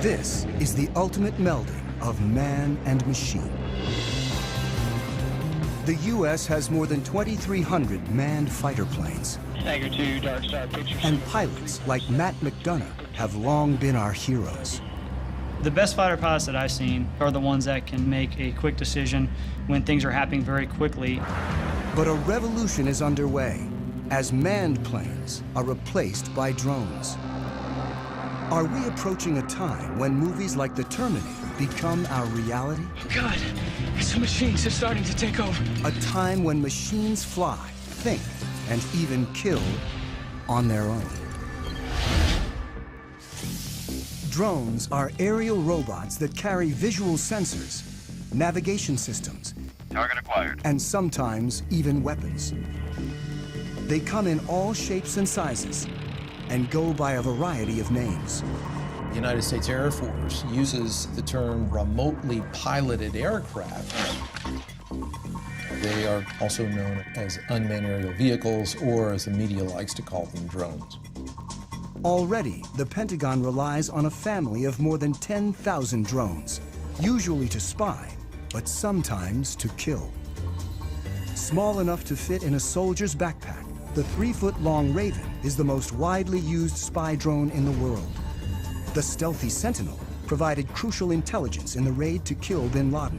This is the ultimate melding of man and machine. The U.S. has more than 2,300 manned fighter planes. Tiger 2, Dark Star pictures. And pilots like Matt McDonough have long been our heroes. The best fighter pilots that I've seen are the ones that can make a quick decision when things are happening very quickly. But a revolution is underway as manned planes are replaced by drones. Are we approaching a time when movies like The Terminator become our reality? God, some machines are starting to take over. A time when machines fly, think, and even kill on their own. Drones are aerial robots that carry visual sensors, navigation systems, target acquired, and sometimes even weapons. They come in all shapes and sizes and go by a variety of names. The United States Air Force uses the term remotely piloted aircraft. They are also known as unmanned aerial vehicles, or as the media likes to call them, drones. Already, the Pentagon relies on a family of more than 10,000 drones, usually to spy, but sometimes to kill. Small enough to fit in a soldier's backpack, the 3-foot-long Raven is the most widely used spy drone in the world. The stealthy Sentinel provided crucial intelligence in the raid to kill bin Laden.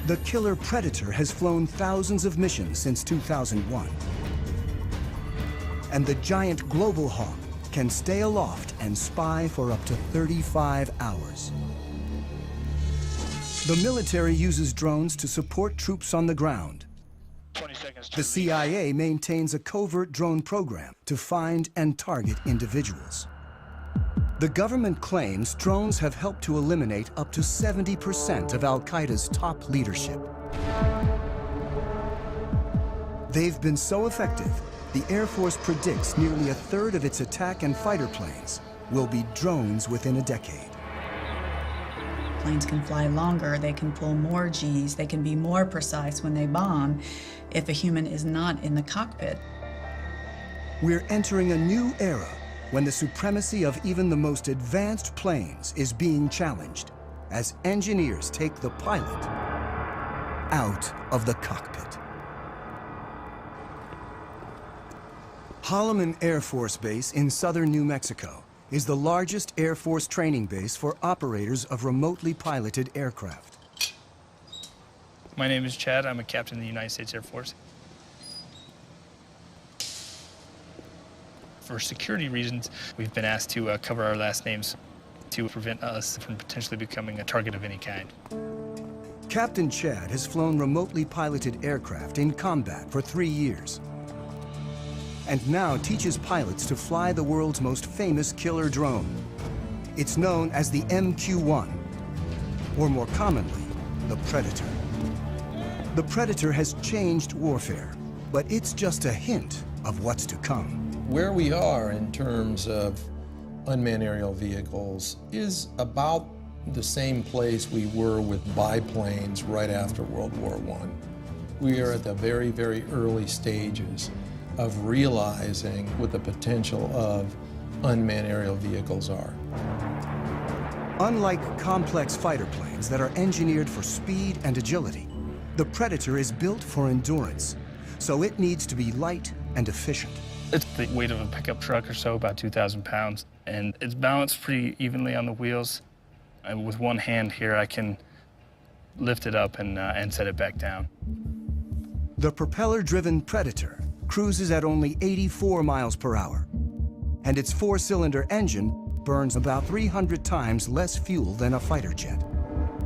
The killer Predator has flown thousands of missions since 2001. And the giant Global Hawk can stay aloft and spy for up to 35 hours. The military uses drones to support troops on the ground. 20 seconds. The CIA maintains a covert drone program to find and target individuals. The government claims drones have helped to eliminate up to 70% of Al-Qaeda's top leadership. They've been so effective, the Air Force predicts nearly a third of its attack and fighter planes will be drones within a decade. Planes can fly longer, they can pull more Gs, they can be more precise when they bomb if a human is not in the cockpit. We're entering a new era when the supremacy of even the most advanced planes is being challenged as engineers take the pilot out of the cockpit. Holloman Air Force Base in southern New Mexico is the largest Air Force training base for operators of remotely piloted aircraft. My name is Chad. I'm a captain in the United States Air Force. For security reasons, we've been asked to cover our last names to prevent us from potentially becoming a target of any kind. Captain Chad has flown remotely piloted aircraft in combat for 3 years, and now teaches pilots to fly the world's most famous killer drone. It's known as the MQ-1, or more commonly, the Predator. The Predator has changed warfare, but it's just a hint of what's to come. Where we are in terms of unmanned aerial vehicles is about the same place we were with biplanes right after World War I. We are at the very, very early stages of realizing what the potential of unmanned aerial vehicles are. Unlike complex fighter planes that are engineered for speed and agility, the Predator is built for endurance, so it needs to be light and efficient. It's the weight of a pickup truck or so, about 2,000 pounds, and it's balanced pretty evenly on the wheels. And with one hand here, I can lift it up and set it back down. The propeller-driven Predator cruises at only 84 miles per hour, and its 4-cylinder engine burns about 300 times less fuel than a fighter jet.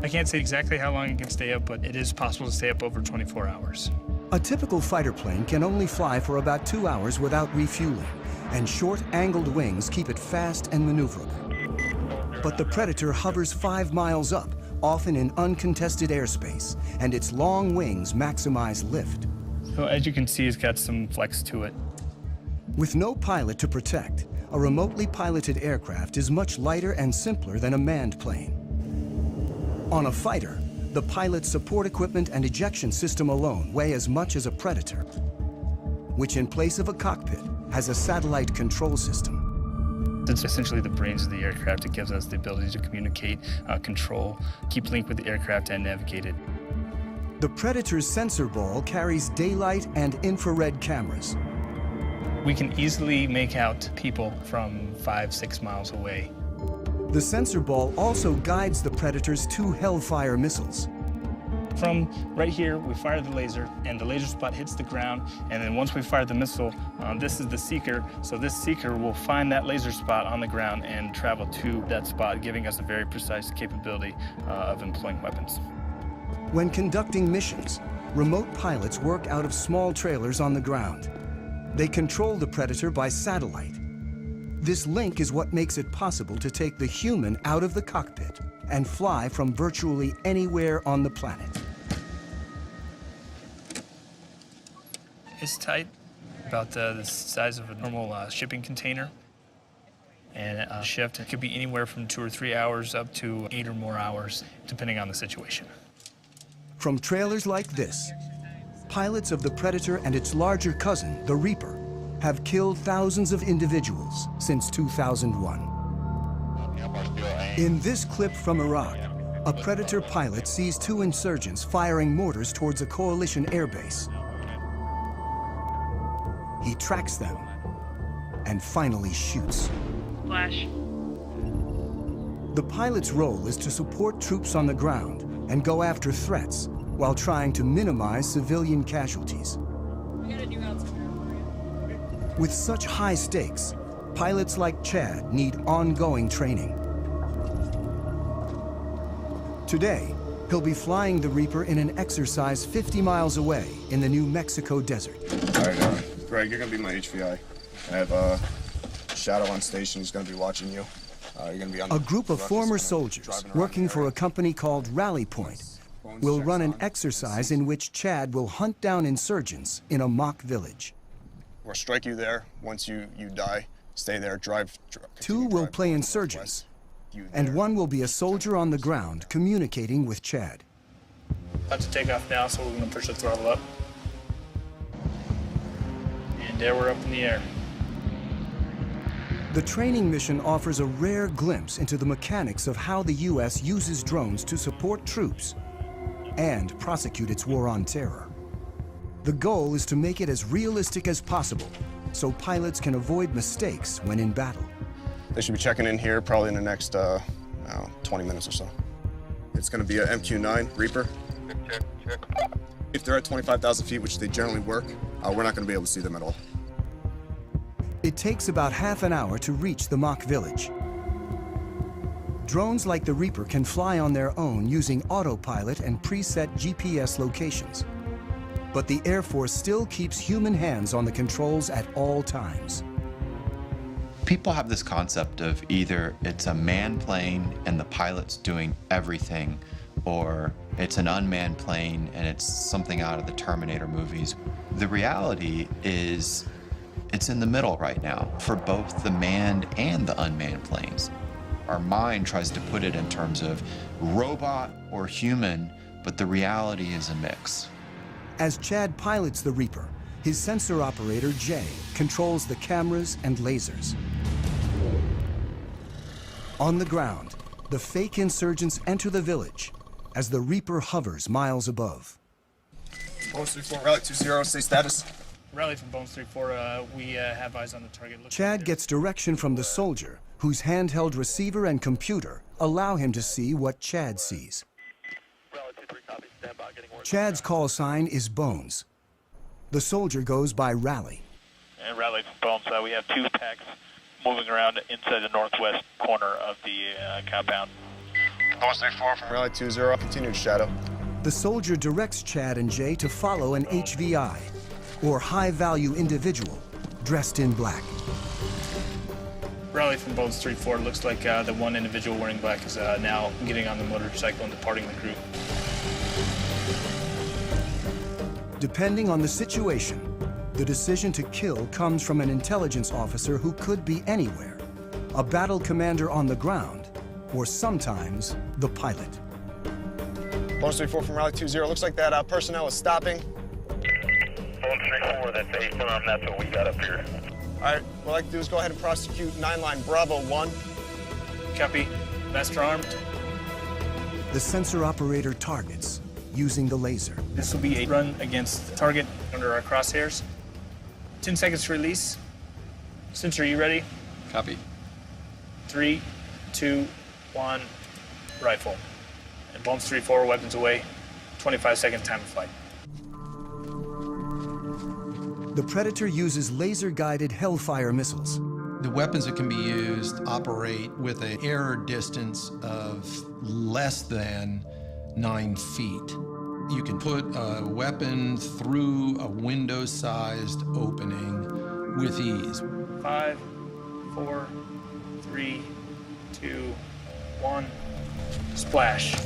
I can't say exactly how long it can stay up, but it is possible to stay up over 24 hours. A typical fighter plane can only fly for about 2 hours without refueling, and short, angled wings keep it fast and maneuverable. But the Predator hovers 5 miles up, often in uncontested airspace, and its long wings maximize lift. So as you can see, it's got some flex to it. With no pilot to protect, a remotely piloted aircraft is much lighter and simpler than a manned plane. On a fighter, the pilot's support equipment and ejection system alone weigh as much as a Predator, which in place of a cockpit has a satellite control system. It's essentially the brains of the aircraft. It gives us the ability to communicate, control, keep link with the aircraft, and navigate it. The Predator's sensor ball carries daylight and infrared cameras. We can easily make out people from 5-6 miles away. The sensor ball also guides the Predator's 2 Hellfire missiles. From right here, we fire the laser, and the laser spot hits the ground, and then once we fire the missile, this is the seeker, so this seeker will find that laser spot on the ground and travel to that spot, giving us a very precise capability of employing weapons. When conducting missions, remote pilots work out of small trailers on the ground. They control the Predator by satellite. This link is what makes it possible to take the human out of the cockpit and fly from virtually anywhere on the planet. It's tight, about the size of a normal shipping container. And a shift, it could be anywhere from 2 or 3 hours up to 8 or more hours, depending on the situation. From trailers like this, pilots of the Predator and its larger cousin, the Reaper, have killed thousands of individuals since 2001. In this clip from Iraq, a Predator pilot sees 2 insurgents firing mortars towards a coalition airbase. He tracks them and finally shoots. Flash. The pilot's role is to support troops on the ground and go after threats while trying to minimize civilian casualties. With such high stakes, pilots like Chad need ongoing training. Today, he'll be flying the Reaper in an exercise 50 miles away in the New Mexico desert. All right, Greg, you're gonna be my HVI. I have Shadow on station. He's gonna be watching you. You're gonna be on a group of former soldiers working for a company called Rally Point will run an exercise in which Chad will hunt down insurgents in a mock village. We'll strike you there. Once you die, stay there, drive. 2 will play insurgents, and 1 will be a soldier on the ground communicating with Chad. About to take off now, so we're going to push the throttle up. And there we're up in the air. The training mission offers a rare glimpse into the mechanics of how the U.S. uses drones to support troops and prosecute its war on terror. The goal is to make it as realistic as possible so pilots can avoid mistakes when in battle. They should be checking in here probably in the next 20 minutes or so. It's going to be a MQ-9 Reaper. Check. If they're at 25,000 feet, which they generally work, we're not going to be able to see them at all. It takes about half an hour to reach the mock village. Drones like the Reaper can fly on their own using autopilot and preset GPS locations. But the Air Force still keeps human hands on the controls at all times. People have this concept of either it's a manned plane and the pilot's doing everything, or it's an unmanned plane and it's something out of the Terminator movies. The reality is it's in the middle right now for both the manned and the unmanned planes. Our mind tries to put it in terms of robot or human, but the reality is a mix. As Chad pilots the Reaper, his sensor operator, Jay, controls the cameras and lasers. On the ground, the fake insurgents enter the village as the Reaper hovers miles above. Bones 3-4, Rally 20, stay status. Rally from Bones 3-4, we have eyes on the target. Chad gets direction from the soldier, whose handheld receiver and computer allow him to see what Chad sees. Chad's call sign is Bones. The soldier goes by Rally. And Rally from Bones, we have 2 packs moving around inside the northwest corner of the compound. Bones 3-4 from Rally 20, continued Shadow. The soldier directs Chad and Jay to follow an HVI, or high-value individual, dressed in black. Rally from Bones 3-4, looks like the one individual wearing black is now getting on the motorcycle and departing the group. Depending on the situation, the decision to kill comes from an intelligence officer who could be anywhere, a battle commander on the ground, or sometimes the pilot. Bones 3-4 from Rally 20, looks like that personnel is stopping. Bones 3-4, that's A firm, that's what we got up here. All right, What I'd like to do is go ahead and prosecute 9-line Bravo 1. Copy. Master armed. The sensor operator targets using the laser. This will be a run against the target under our crosshairs. 10 seconds to release. Sensor, are you ready? Copy. 3, 2, 1, rifle. And bombs 3-4, weapons away. 25-second time of flight. The Predator uses laser-guided Hellfire missiles. The weapons that can be used operate with an air distance of less than 9 feet. You can put a weapon through a window-sized opening with ease. 5, 4, 3, 2, 1, splash.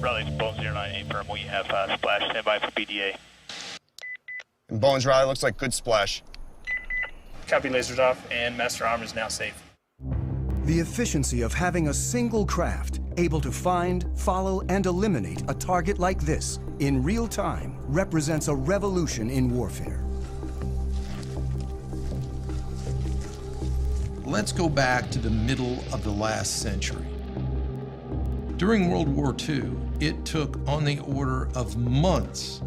Raleigh, Bones 098 firm. We have splash. Stand by for BDA. And Bones Riley, looks like good splash. Copy, lasers off, and Master Arm is now safe. The efficiency of having a single craft able to find, follow, and eliminate a target like this in real time represents a revolution in warfare. Let's go back to the middle of the last century. During World War II, it took on the order of months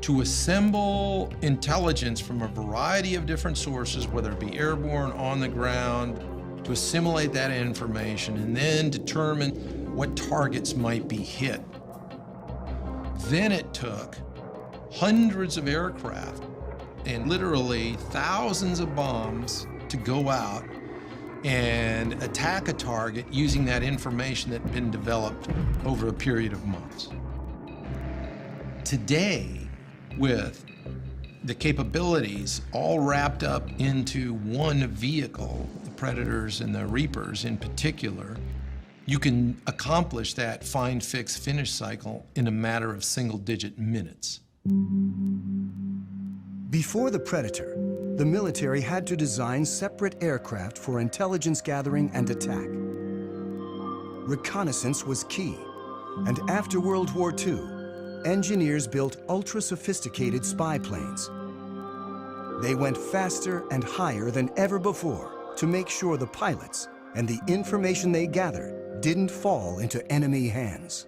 to assemble intelligence from a variety of different sources, whether it be airborne, on the ground, to assimilate that information and then determine what targets might be hit. Then it took hundreds of aircraft and literally thousands of bombs to go out and attack a target using that information that had been developed over a period of months. Today, with the capabilities all wrapped up into one vehicle, the Predators and the Reapers in particular, you can accomplish that find, fix, finish cycle in a matter of single-digit minutes. Before the Predator, the military had to design separate aircraft for intelligence gathering and attack. Reconnaissance was key, and after World War II, engineers built ultra-sophisticated spy planes. They went faster and higher than ever before to make sure the pilots and the information they gathered didn't fall into enemy hands.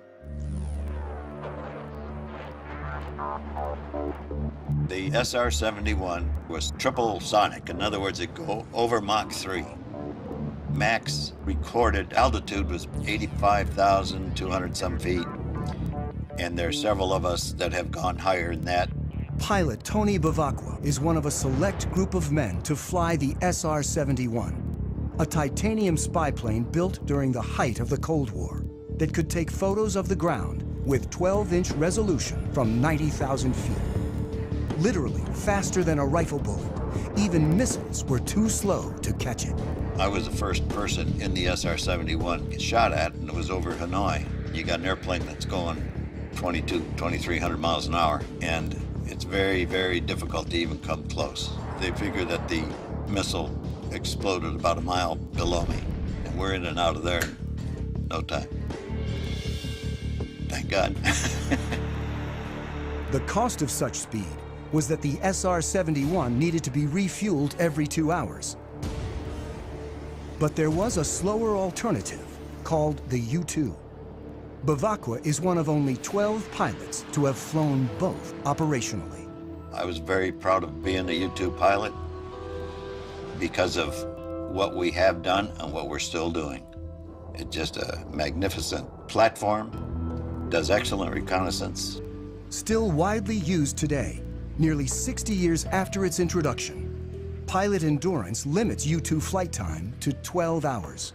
The SR-71 was triple sonic. In other words, it go over Mach 3. Max recorded altitude was 85,200 some feet. And there are several of us that have gone higher than that. Pilot Tony Bavacqua is one of a select group of men to fly the SR-71, a titanium spy plane built during the height of the Cold War that could take photos of the ground with 12-inch resolution from 90,000 feet. Literally faster than a rifle bullet. Even missiles were too slow to catch it. I was the first person in the SR-71 get shot at, and it was over Hanoi. You got an airplane that's going 2,300 miles an hour, and it's very, very difficult to even come close. They figure that the missile exploded about a mile below me, and we're in and out of there in no time. Thank God. The cost of such speed was that the SR-71 needed to be refueled every 2 hours. But there was a slower alternative called the U-2. Bavacqua is one of only 12 pilots to have flown both operationally. I was very proud of being a U-2 pilot because of what we have done and what we're still doing. It's just a magnificent platform, does excellent reconnaissance. Still widely used today, nearly 60 years after its introduction, pilot endurance limits U-2 flight time to 12 hours.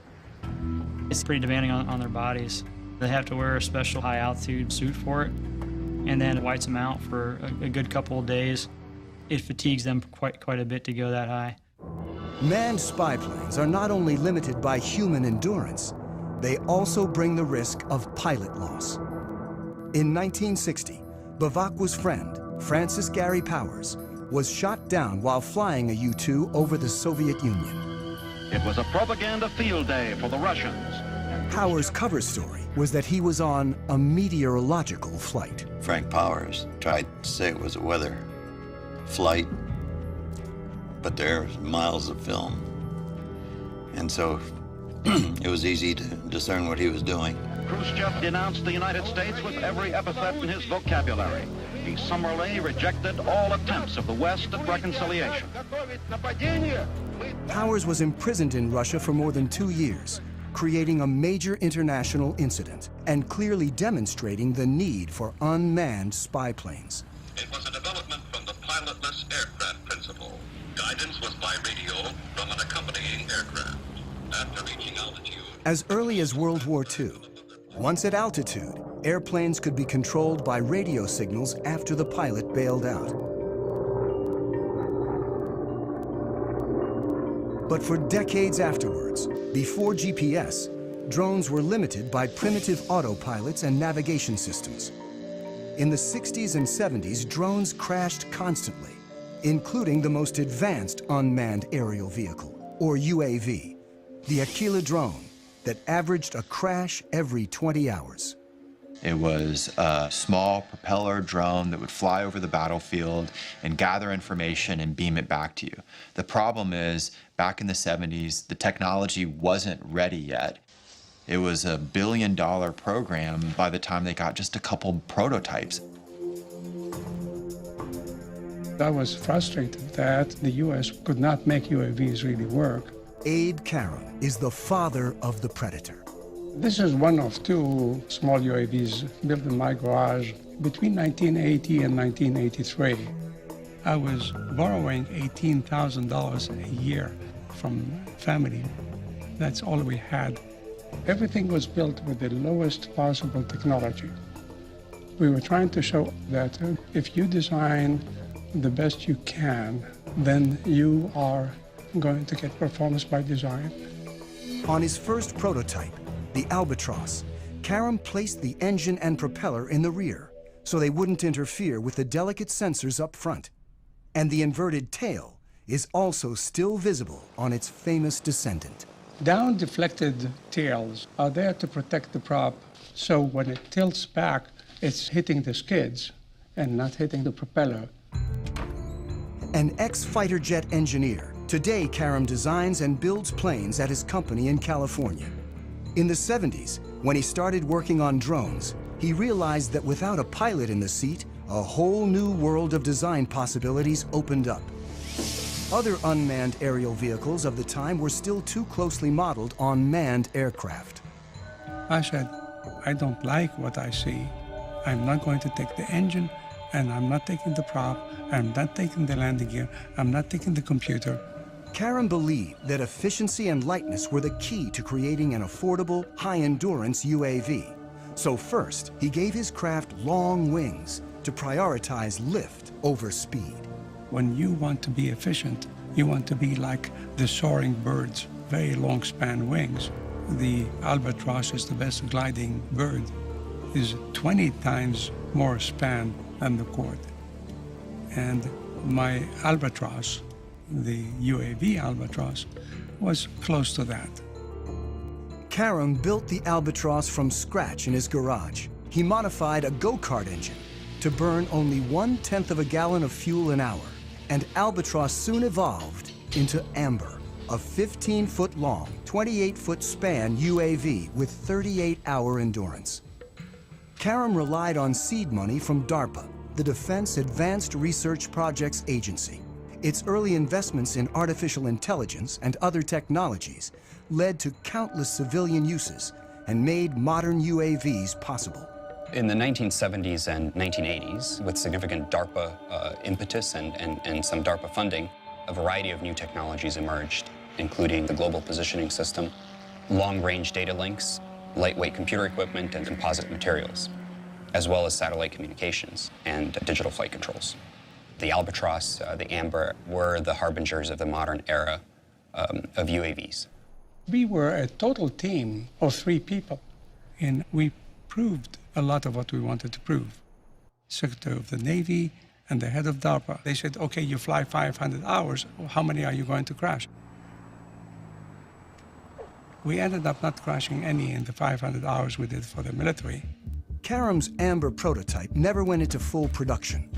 It's pretty demanding on their bodies. They have to wear a special high-altitude suit for it, and then it whites them out for a good couple of days. It fatigues them quite a bit to go that high. Manned spy planes are not only limited by human endurance, they also bring the risk of pilot loss. In 1960, Bavacqua's friend, Francis Gary Powers, was shot down while flying a U-2 over the Soviet Union. It was a propaganda field day for the Russians. Powers' cover story was that he was on a meteorological flight. Frank Powers tried to say it was a weather flight, but there's miles of film. And so it was easy to discern what he was doing. Khrushchev denounced the United States with every epithet in his vocabulary. He summarily rejected all attempts of the West at reconciliation. Powers was imprisoned in Russia for more than 2 years, creating a major international incident and clearly demonstrating the need for unmanned spy planes. It was a development from the pilotless aircraft principle. Guidance was by radio from an accompanying aircraft. After reaching altitude... As early as World War II, once at altitude, airplanes could be controlled by radio signals after the pilot bailed out. But for decades afterwards, before GPS, drones were limited by primitive autopilots and navigation systems. In the 60s and 70s, drones crashed constantly, including the most advanced unmanned aerial vehicle, or UAV, the Aquila drone, that averaged a crash every 20 hours. It was a small propeller drone that would fly over the battlefield and gather information and beam it back to you. The problem is, back in the 70s, the technology wasn't ready yet. It was a $1 billion program by the time they got just a couple prototypes. I was frustrated that the U.S. could not make UAVs really work. Abe Karam is the father of the Predator. This is one of 2 small UAVs built in my garage between 1980 and 1983. I was borrowing $18,000 a year from family. That's all we had. Everything was built with the lowest possible technology. We were trying to show that if you design the best you can, then you are going to get performance by design. On his first prototype, the Albatross, Karam placed the engine and propeller in the rear so they wouldn't interfere with the delicate sensors up front. And the inverted tail is also still visible on its famous descendant. Down-deflected tails are there to protect the prop, so when it tilts back, it's hitting the skids and not hitting the propeller. An ex-fighter jet engineer, today Karam designs and builds planes at his company in California. In the 70s, when he started working on drones, he realized that without a pilot in the seat, a whole new world of design possibilities opened up. Other unmanned aerial vehicles of the time were still too closely modeled on manned aircraft. I said, I don't like what I see. I'm not going to take the engine, and I'm not taking the prop, I'm not taking the landing gear, I'm not taking the computer. Karam believed that efficiency and lightness were the key to creating an affordable, high-endurance UAV. So first, he gave his craft long wings to prioritize lift over speed. When you want to be efficient, you want to be like the soaring birds, very long span wings. The albatross is the best gliding bird, is 20 times more span than the cord. And my albatross, the UAV albatross, was close to that. Karam built the Albatross from scratch in his garage. He modified a go-kart engine to burn only 1/10 of a gallon of fuel an hour, and Albatross soon evolved into Amber, a 15-foot-long, 28-foot span UAV with 38-hour endurance. Karam relied on seed money from DARPA, the Defense Advanced Research Projects Agency. Its early investments in artificial intelligence and other technologies led to countless civilian uses and made modern UAVs possible. In the 1970s and 1980s, with significant DARPA impetus and some DARPA funding, a variety of new technologies emerged, including the Global Positioning System, long-range data links, lightweight computer equipment, and composite materials, as well as satellite communications and digital flight controls. The Albatross, the Amber, were the harbingers of the modern era of UAVs. We were a total team of 3 people, and we proved a lot of what we wanted to prove. Secretary of the Navy and the head of DARPA, they said, okay, you fly 500 hours, how many are you going to crash? We ended up not crashing any in the 500 hours we did for the military. Karam's Amber prototype never went into full production.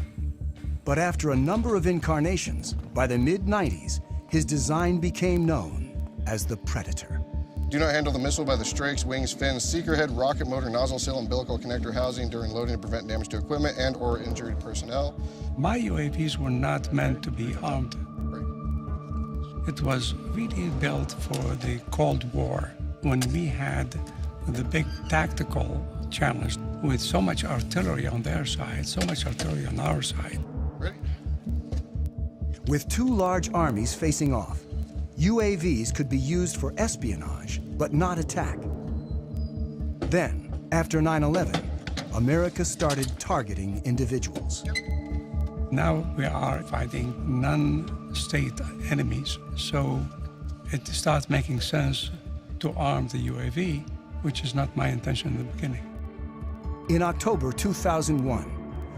But after a number of incarnations, by the mid-90s, his design became known as the Predator. Do not handle the missile by the strakes, wings, fins, seeker head, rocket motor, nozzle seal, umbilical connector housing during loading to prevent damage to equipment and or injury to personnel. My UAVs were not meant to be armed. It was really built for the Cold War, when we had the big tactical challenge with so much artillery on their side, so much artillery on our side. Ready? With two large armies facing off, UAVs could be used for espionage, but not attack. Then, after 9/11, America started targeting individuals. Now we are fighting non-state enemies, so it starts making sense to arm the UAV, which is not my intention in the beginning. In October 2001,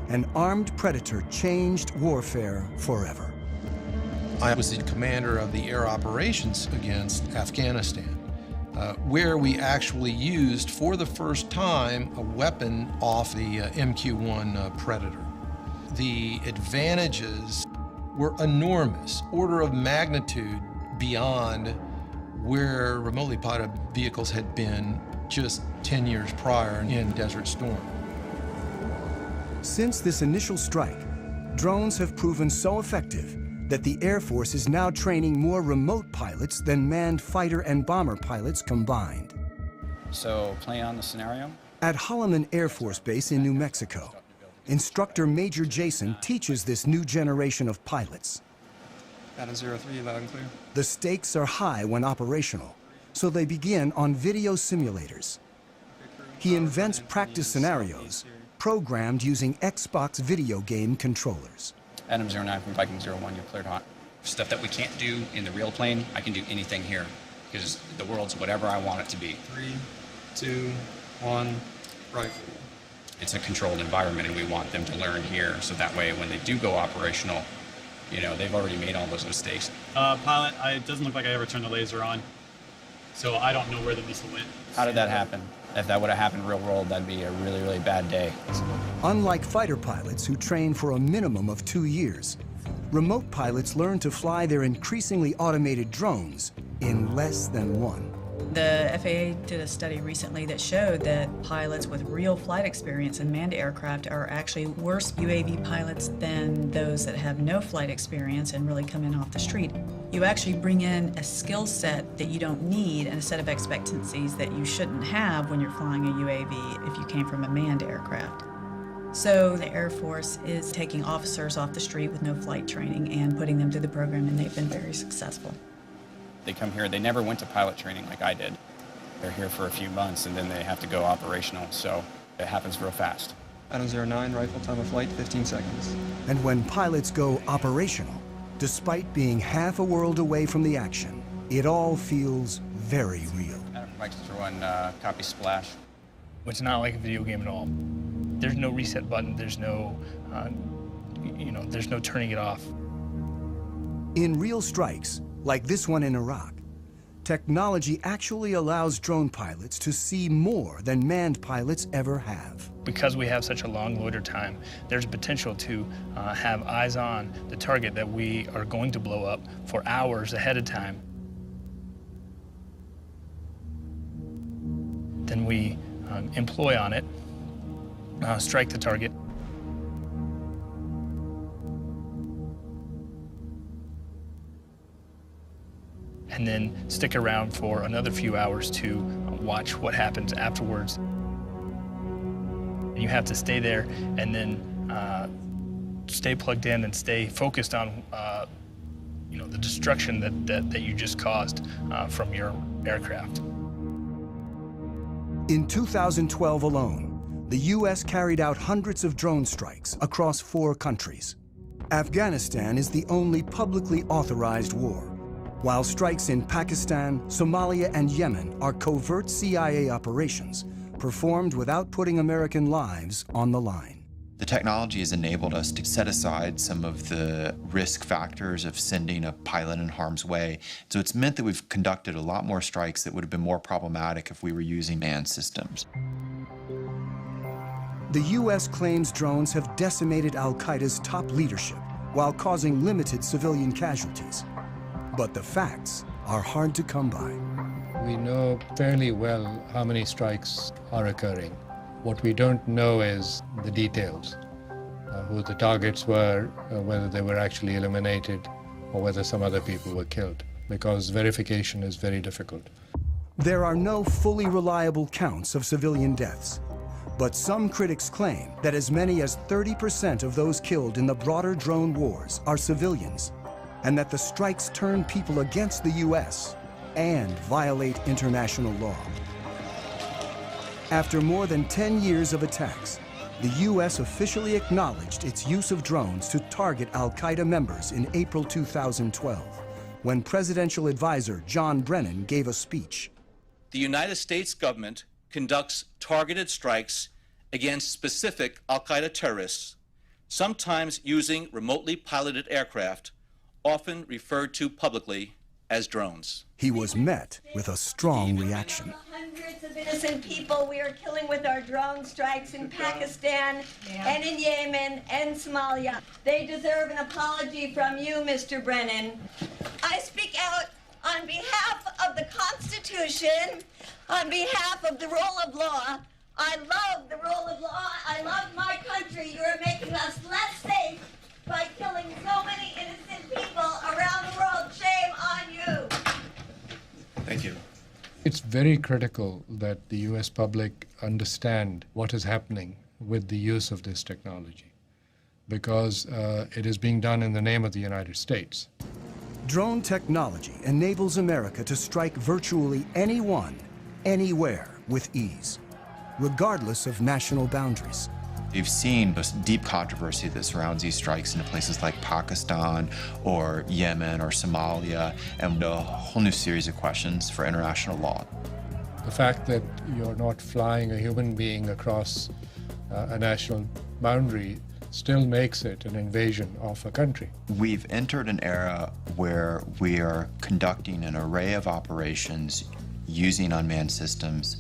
an armed Predator changed warfare forever. I was the commander of the air operations against Afghanistan, where we actually used, for the first time, a weapon off the MQ-1 Predator. The advantages were enormous, order of magnitude beyond where remotely piloted vehicles had been just 10 years prior in Desert Storm. Since this initial strike, drones have proven so effective that the Air Force is now training more remote pilots than manned fighter and bomber pilots combined. So, playing on the scenario? At Holloman Air Force Base in New Mexico, instructor Major Jason teaches this new generation of pilots. Adam 03, loud and clear. The stakes are high when operational, so they begin on video simulators. He invents practice scenarios programmed using Xbox video game controllers. Adam 09 from Viking 01, you're cleared hot. Stuff that we can't do in the real plane, I can do anything here, because the world's whatever I want it to be. 3, 2, 1, rifle. It's a controlled environment, and we want them to learn here, so that way when they do go operational, you know, they've already made all those mistakes. Pilot, it doesn't look like I ever turned the laser on, so I don't know where the missile went. How did that happen? If that would have happened in real world, that'd be a really, really bad day. Unlike fighter pilots who train for a minimum of 2 years, remote pilots learn to fly their increasingly automated drones in less than one. The FAA did a study recently that showed that pilots with real flight experience in manned aircraft are actually worse UAV pilots than those that have no flight experience and really come in off the street. You actually bring in a skill set that you don't need and a set of expectancies that you shouldn't have when you're flying a UAV if you came from a manned aircraft. So the Air Force is taking officers off the street with no flight training and putting them through the program, and they've been very successful. They come here, they never went to pilot training like I did. They're here for a few months and then they have to go operational, so it happens real fast. Adam 09, rifle, time of flight, 15 seconds. And when pilots go operational, despite being half a world away from the action, it all feels very real. Adam Mike 01, copy splash. It's not like a video game at all. There's no reset button, there's no, there's no turning it off. In real strikes, like this one in Iraq, technology actually allows drone pilots to see more than manned pilots ever have. Because we have such a long loiter time, there's potential to have eyes on the target that we are going to blow up for hours ahead of time. Then we employ on it, strike the target. And then stick around for another few hours to watch what happens afterwards. You have to stay there and then stay plugged in and stay focused on the destruction that you just caused from your aircraft. In 2012 alone, the U.S. carried out hundreds of drone strikes across 4 countries. Afghanistan is the only publicly authorized war, while strikes in Pakistan, Somalia, and Yemen are covert CIA operations performed without putting American lives on the line. The technology has enabled us to set aside some of the risk factors of sending a pilot in harm's way. So it's meant that we've conducted a lot more strikes that would have been more problematic if we were using manned systems. The U.S. claims drones have decimated al-Qaeda's top leadership while causing limited civilian casualties. But the facts are hard to come by. We know fairly well how many strikes are occurring. What we don't know is the details, who the targets were, whether they were actually eliminated, or whether some other people were killed, because verification is very difficult. There are no fully reliable counts of civilian deaths, but some critics claim that as many as 30% of those killed in the broader drone wars are civilians, and that the strikes turn people against the U.S. and violate international law. After more than 10 years of attacks, the U.S. officially acknowledged its use of drones to target al-Qaeda members in April 2012, when presidential advisor John Brennan gave a speech. The United States government conducts targeted strikes against specific al-Qaeda terrorists, sometimes using remotely piloted aircraft, often referred to publicly as drones. He was met with a strong reaction. Hundreds of innocent people we are killing with our drone strikes in Pakistan and in Yemen and Somalia. They deserve an apology from you, Mr. Brennan. I speak out on behalf of the Constitution, on behalf of the rule of law. I love the rule of law. I love my country. You are making us less safe by killing so many innocent people around the world. Shame on you. Thank you. It's very critical that the U.S. public understand what is happening with the use of this technology, because it is being done in the name of the United States. Drone technology enables America to strike virtually anyone, anywhere with ease, regardless of national boundaries. You've seen the deep controversy that surrounds these strikes in places like Pakistan or Yemen or Somalia, and a whole new series of questions for international law. The fact that you're not flying a human being across a national boundary still makes it an invasion of a country. We've entered an era where we are conducting an array of operations using unmanned systems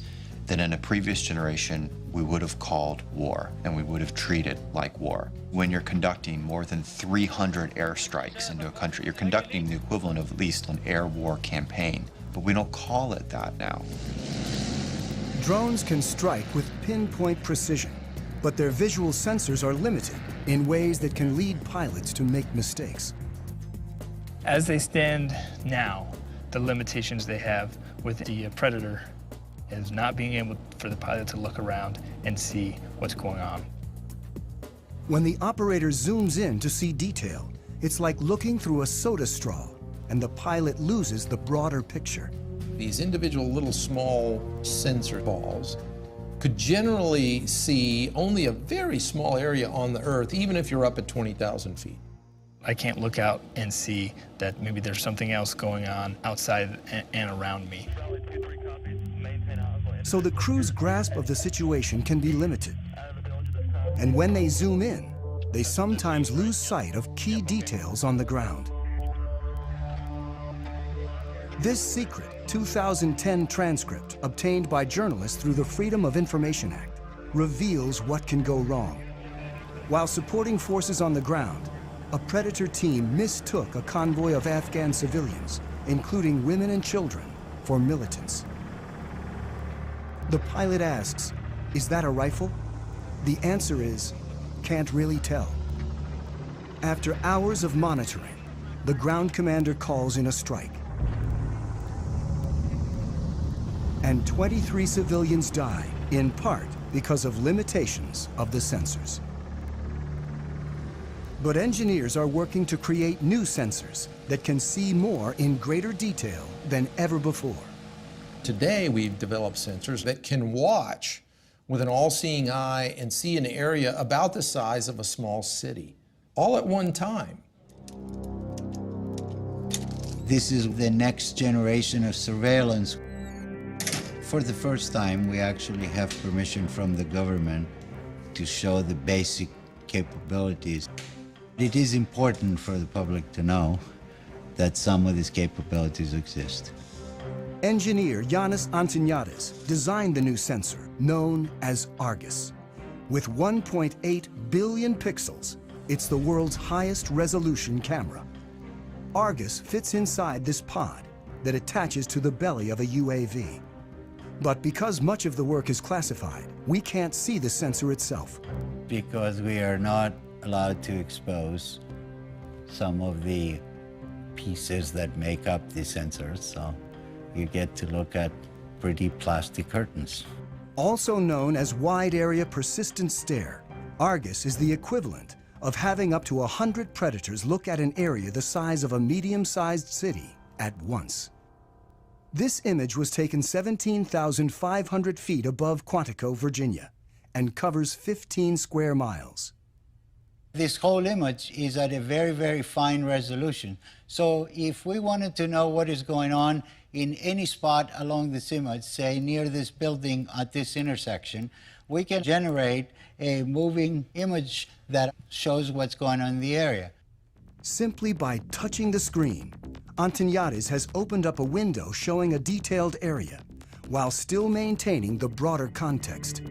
that in a previous generation we would have called war, and we would have treated like war. When you're conducting more than 300 airstrikes into a country, you're conducting the equivalent of at least an air war campaign, but we don't call it that now. Drones can strike with pinpoint precision, but their visual sensors are limited in ways that can lead pilots to make mistakes. As they stand now, the limitations they have with the Predator is not being able for the pilot to look around and see what's going on. When the operator zooms in to see detail, it's like looking through a soda straw, and the pilot loses the broader picture. These individual little small sensor balls could generally see only a very small area on the Earth, even if you're up at 20,000 feet. I can't look out and see that maybe there's something else going on outside and around me. So the crew's grasp of the situation can be limited. And when they zoom in, they sometimes lose sight of key details on the ground. This secret 2010 transcript, obtained by journalists through the Freedom of Information Act, reveals what can go wrong. While supporting forces on the ground, a Predator team mistook a convoy of Afghan civilians, including women and children, for militants. The pilot asks, "Is that a rifle?" The answer is, "Can't really tell." After hours of monitoring, the ground commander calls in a strike. And 23 civilians die, in part because of limitations of the sensors. But engineers are working to create new sensors that can see more in greater detail than ever before. Today, we've developed sensors that can watch with an all-seeing eye and see an area about the size of a small city, all at one time. This is the next generation of surveillance. For the first time, we actually have permission from the government to show the basic capabilities. It is important for the public to know that some of these capabilities exist. Engineer Yanis Antoniadis designed the new sensor, known as Argus. With 1.8 billion pixels, it's the world's highest resolution camera. Argus fits inside this pod that attaches to the belly of a UAV. But because much of the work is classified, we can't see the sensor itself. Because we are not allowed to expose some of the pieces that make up the sensors, so you get to look at pretty plastic curtains. Also known as Wide Area Persistent Stare, Argus is the equivalent of having up to 100 predators look at an area the size of a medium-sized city at once. This image was taken 17,500 feet above Quantico, Virginia, and covers 15 square miles. This whole image is at a very, very fine resolution. So if we wanted to know what is going on in any spot along this image, say near this building at this intersection, we can generate a moving image that shows what's going on in the area. Simply by touching the screen, Antoniades has opened up a window showing a detailed area, while still maintaining the broader context.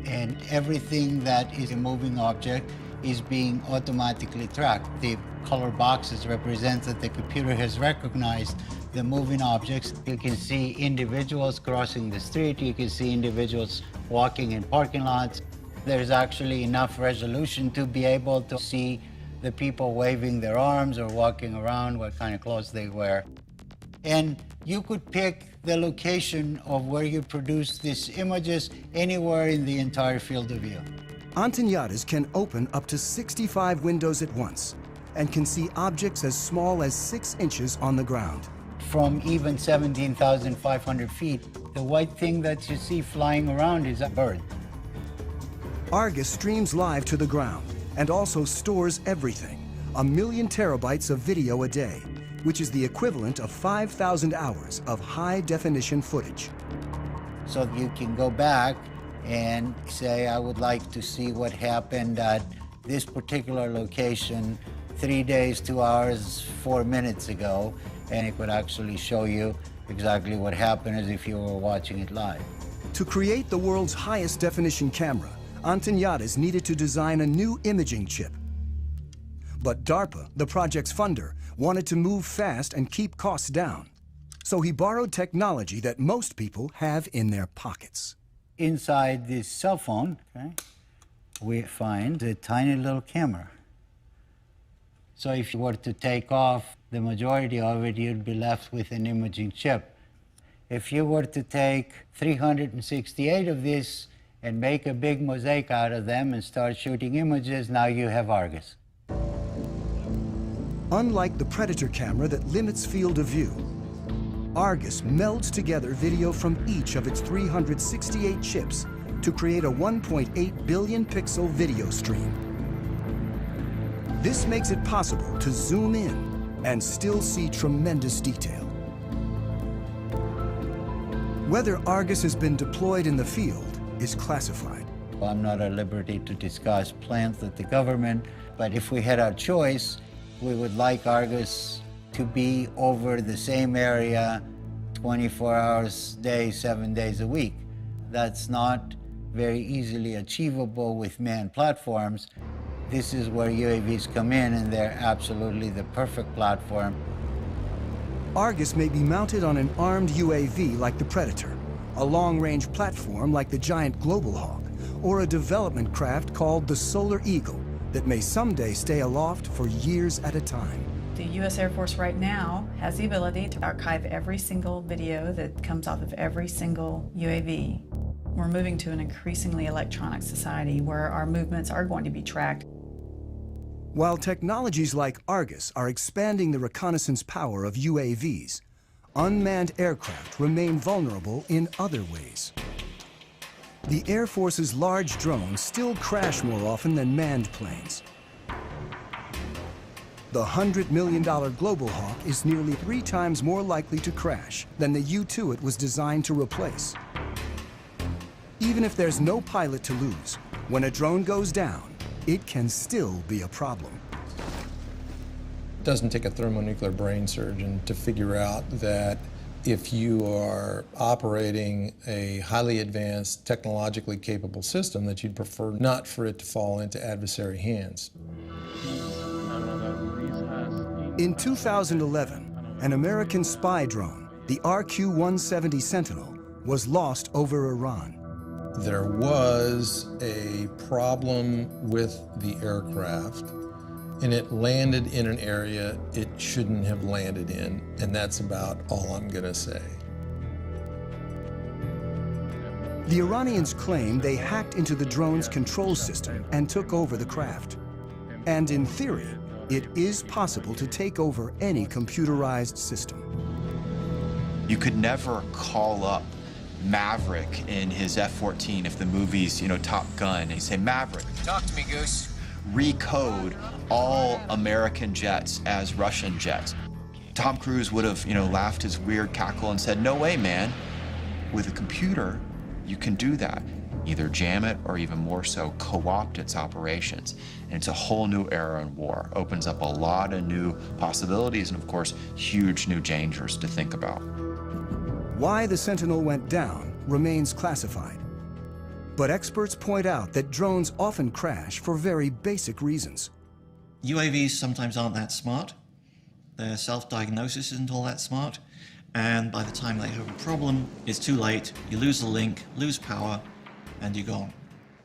And everything that is a moving object is being automatically tracked. The color boxes represent that the computer has recognized the moving objects. You can see individuals crossing the street. You can see individuals walking in parking lots. There's actually enough resolution to be able to see the people waving their arms or walking around, what kind of clothes they wear. And you could pick the location of where you produce these images anywhere in the entire field of view. Antoniades can open up to 65 windows at once and can see objects as small as 6 inches on the ground. From even 17,500 feet, the white thing that you see flying around is a bird. Argus streams live to the ground and also stores everything, 1 million terabytes of video a day, which is the equivalent of 5,000 hours of high-definition footage. So you can go back and say, I would like to see what happened at this particular location 3 days, 2 hours, 4 minutes ago, and it would actually show you exactly what happened as if you were watching it live. To create the world's highest definition camera, Antoniades needed to design a new imaging chip. But DARPA, the project's funder, wanted to move fast and keep costs down. So he borrowed technology that most people have in their pockets. Inside this cell phone, we find a tiny little camera. So if you were to take off the majority of it, you'd be left with an imaging chip. If you were to take 368 of these and make a big mosaic out of them and start shooting images, now you have Argus. Unlike the Predator camera that limits field of view, Argus melds together video from each of its 368 chips to create a 1.8 billion pixel video stream. This makes it possible to zoom in and still see tremendous detail. Whether Argus has been deployed in the field is classified. I'm not at liberty to discuss plans that the government, but if we had our choice, we would like Argus to be over the same area 24 hours a day, 7 days a week. That's not very easily achievable with manned platforms. This is where UAVs come in, and they're absolutely the perfect platform. Argus may be mounted on an armed UAV like the Predator, a long-range platform like the giant Global Hawk, or a development craft called the Solar Eagle that may someday stay aloft for years at a time. The U.S. Air Force right now has the ability to archive every single video that comes off of every single UAV. We're moving to an increasingly electronic society where our movements are going to be tracked. While technologies like Argus are expanding the reconnaissance power of UAVs, unmanned aircraft remain vulnerable in other ways. The Air Force's large drones still crash more often than manned planes. The $100 million Global Hawk is nearly 3 times more likely to crash than the U-2 it was designed to replace. Even if there's no pilot to lose, when a drone goes down, it can still be a problem. It doesn't take a thermonuclear brain surgeon to figure out that if you are operating a highly advanced, technologically capable system, that you'd prefer not for it to fall into adversary hands. I don't know, that breeze has In 2011, an American spy drone, the RQ-170 Sentinel, was lost over Iran. There was a problem with the aircraft, and it landed in an area it shouldn't have landed in, and that's about all I'm gonna say. The Iranians claim they hacked into the drone's control system and took over the craft. And in theory, it is possible to take over any computerized system. You could never call up Maverick in his F-14 if the movie's, Top Gun, and you say, Maverick, talk to me, Goose. Recode all American jets as Russian jets. Tom Cruise would have, laughed his weird cackle and said, no way, man. With a computer, you can do that. Either jam it or even more so, co-opt its operations. And it's a whole new era in war. Opens up a lot of new possibilities and, of course, huge new dangers to think about. Why the Sentinel went down remains classified. But experts point out that drones often crash for very basic reasons. UAVs sometimes aren't that smart. Their self-diagnosis isn't all that smart. And by the time they have a problem, it's too late. You lose the link, lose power, and you're gone.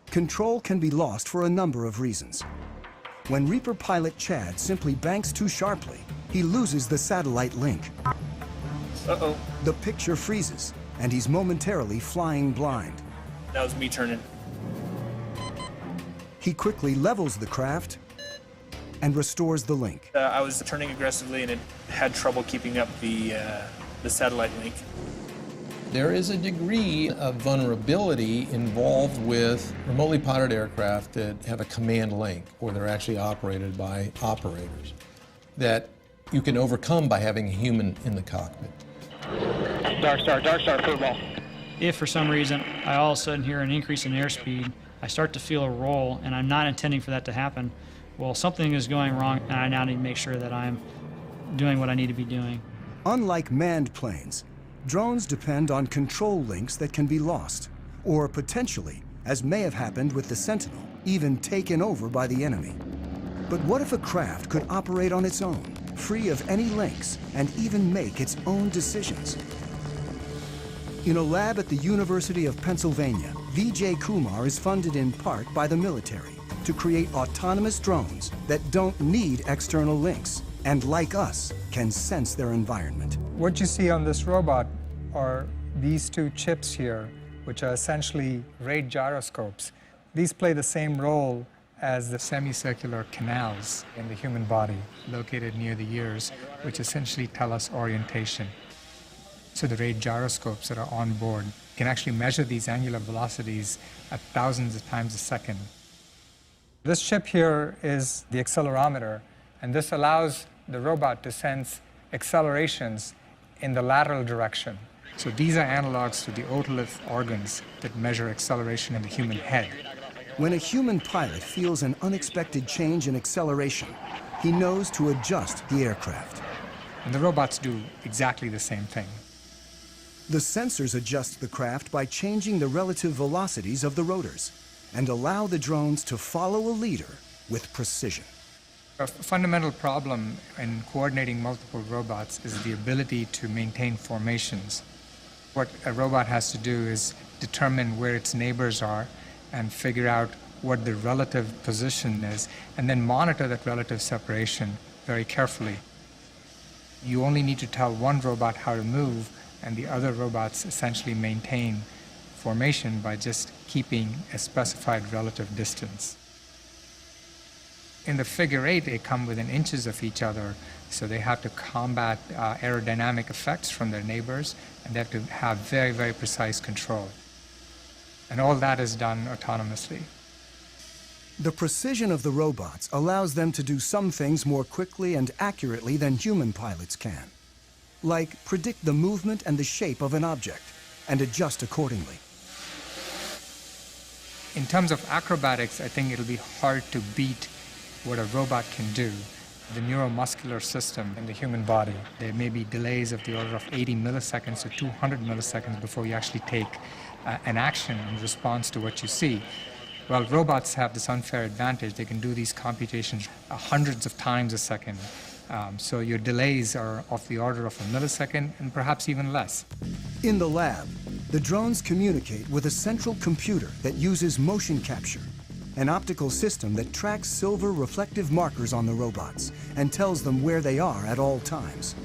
Control can be lost for a number of reasons. When Reaper pilot Chad simply banks too sharply, he loses the satellite link. Uh-oh. The picture freezes, and he's momentarily flying blind. That was me turning. He quickly levels the craft and restores the link. I was turning aggressively, and it had trouble keeping up the satellite link. There is a degree of vulnerability involved with remotely piloted aircraft that have a command link, or they're actually operated by operators, that you can overcome by having a human in the cockpit. Dark Star, football. If for some reason I all of a sudden hear an increase in airspeed, I start to feel a roll, and I'm not intending for that to happen, well, something is going wrong, and I now need to make sure that I'm doing what I need to be doing. Unlike manned planes, drones depend on control links that can be lost, or potentially, as may have happened with the Sentinel, even taken over by the enemy. But what if a craft could operate on its own, free of any links, and even make its own decisions? In a lab at the University of Pennsylvania, Vijay Kumar is funded in part by the military to create autonomous drones that don't need external links, and like us, can sense their environment. What you see on this robot are these two chips here, which are essentially rate gyroscopes. These play the same role as the semicircular canals in the human body located near the ears, which essentially tell us orientation. So the rate gyroscopes that are on board can actually measure these angular velocities at thousands of times a second. This chip here is the accelerometer, and this allows the robot to sense accelerations in the lateral direction. So these are analogs to the otolith organs that measure acceleration in the human head. When a human pilot feels an unexpected change in acceleration, he knows to adjust the aircraft. And the robots do exactly the same thing. The sensors adjust the craft by changing the relative velocities of the rotors and allow the drones to follow a leader with precision. A fundamental problem in coordinating multiple robots is the ability to maintain formations. What a robot has to do is determine where its neighbors are and figure out what the relative position is, and then monitor that relative separation very carefully. You only need to tell one robot how to move, and the other robots essentially maintain formation by just keeping a specified relative distance. In the figure eight, they come within inches of each other, so they have to combat aerodynamic effects from their neighbors, and they have to have very, very precise control. And all that is done autonomously. The precision of the robots allows them to do some things more quickly and accurately than human pilots can, like predict the movement and the shape of an object and adjust accordingly. In terms of acrobatics, I think it'll be hard to beat what a robot can do. The neuromuscular system in the human body, there may be delays of the order of 80 milliseconds to 200 milliseconds before you actually take an action in response to what you see. Well, robots have this unfair advantage. They can do these computations hundreds of times a second So your delays are of the order of a millisecond and perhaps even less. In the lab, the drones communicate with a central computer that uses motion capture, an optical system that tracks silver reflective markers on the robots and tells them where they are at all times.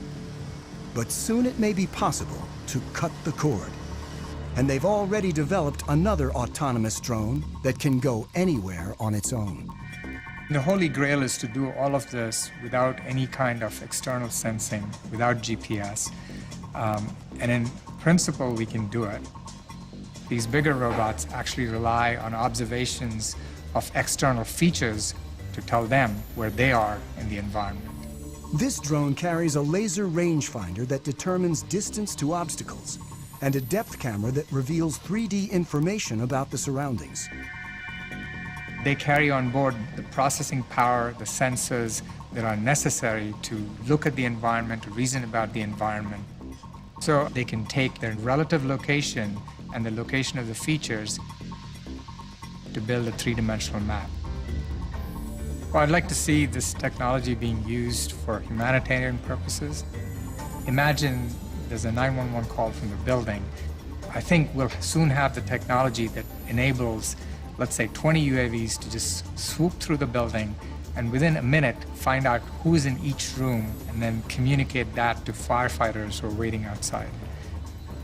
But soon it may be possible to cut the cord. And they've already developed another autonomous drone that can go anywhere on its own. The holy grail is to do all of this without any kind of external sensing, without GPS. And in principle, we can do it. These bigger robots actually rely on observations of external features to tell them where they are in the environment. This drone carries a laser rangefinder that determines distance to obstacles and a depth camera that reveals 3D information about the surroundings. They carry on board the processing power, the sensors that are necessary to look at the environment, to reason about the environment. So they can take their relative location and the location of the features to build a three-dimensional map. Well, I'd like to see this technology being used for humanitarian purposes. Imagine there's a 911 call from the building. I think we'll soon have the technology that enables, let's say, 20 UAVs to just swoop through the building and within a minute find out who's in each room and then communicate that to firefighters who are waiting outside.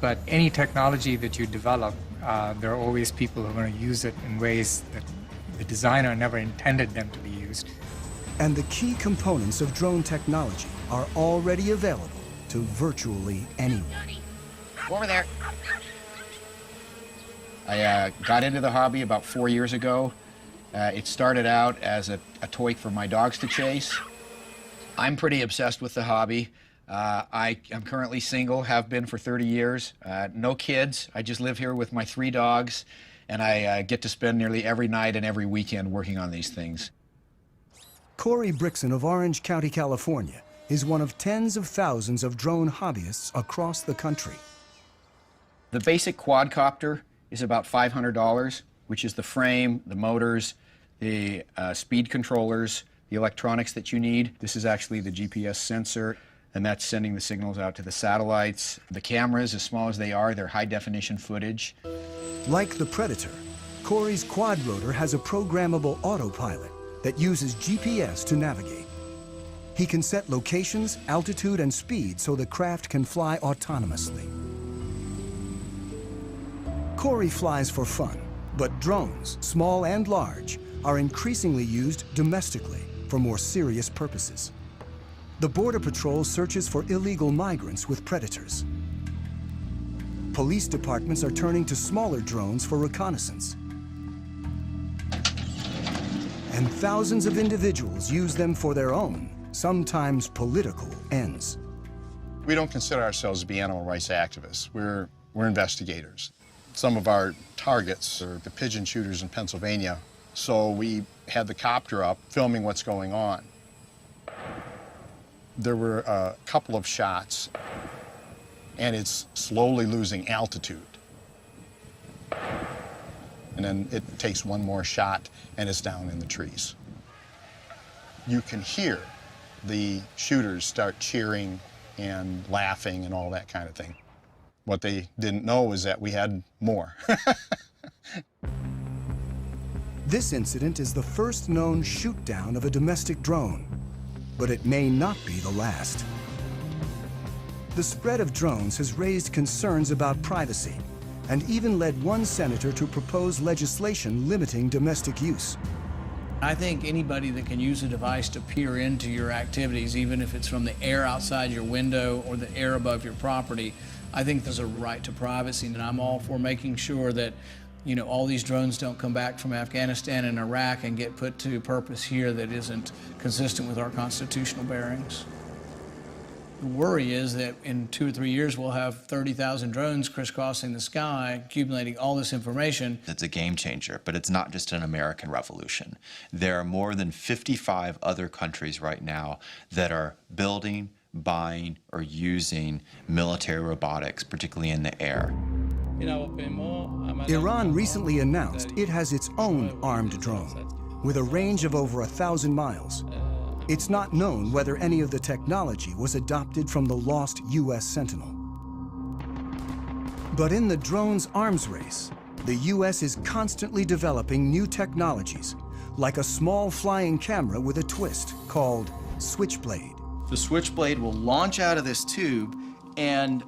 But any technology that you develop, there are always people who are going to use it in ways that the designer never intended them to be used. And the key components of drone technology are already available to virtually anyone. Over there. I got into the hobby about 4 years ago. It started out as a toy for my dogs to chase. I'm pretty obsessed with the hobby. I'm currently single, have been for 30 years. No kids. I just live here with my 3 dogs, and I get to spend nearly every night and every weekend working on these things. Corey Brixon of Orange County, California, is one of tens of thousands of drone hobbyists across the country. The basic quadcopter is about $500, which is the frame, the motors, the speed controllers, the electronics that you need. This is actually the GPS sensor, and that's sending the signals out to the satellites. The cameras, as small as they are, they're high-definition footage. Like the Predator, Corey's quadrotor has a programmable autopilot that uses GPS to navigate. He can set locations, altitude, and speed so the craft can fly autonomously. Corey flies for fun, but drones, small and large, are increasingly used domestically for more serious purposes. The Border Patrol searches for illegal migrants with Predators. Police departments are turning to smaller drones for reconnaissance. And thousands of individuals use them for their own, sometimes political, ends. We don't consider ourselves to be animal rights activists. We're investigators. Some of our targets are the pigeon shooters in Pennsylvania, so we had the copter up filming what's going on. There were a couple of shots, and it's slowly losing altitude. And then it takes one more shot, and it's down in the trees. You can hear the shooters start cheering and laughing and all that kind of thing. What they didn't know is that we had more. This incident is the first known shoot-down of a domestic drone, but it may not be the last. The spread of drones has raised concerns about privacy and even led one senator to propose legislation limiting domestic use. I think anybody that can use a device to peer into your activities, even if it's from the air outside your window or the air above your property, I think there's a right to privacy, and I'm all for making sure that, you know, all these drones don't come back from Afghanistan and Iraq and get put to purpose here that isn't consistent with our constitutional bearings. The worry is that in 2 or 3 years we'll have 30,000 drones crisscrossing the sky, accumulating all this information. It's a game changer, but it's not just an American revolution. There are more than 55 other countries right now that are building, buying, or using military robotics, particularly in the air. Iran recently announced it has its own armed drone with a range of over 1,000 miles. It's not known whether any of the technology was adopted from the lost U.S. Sentinel. But in the drone's arms race, the U.S. is constantly developing new technologies, like a small flying camera with a twist called Switchblade. The Switchblade will launch out of this tube, and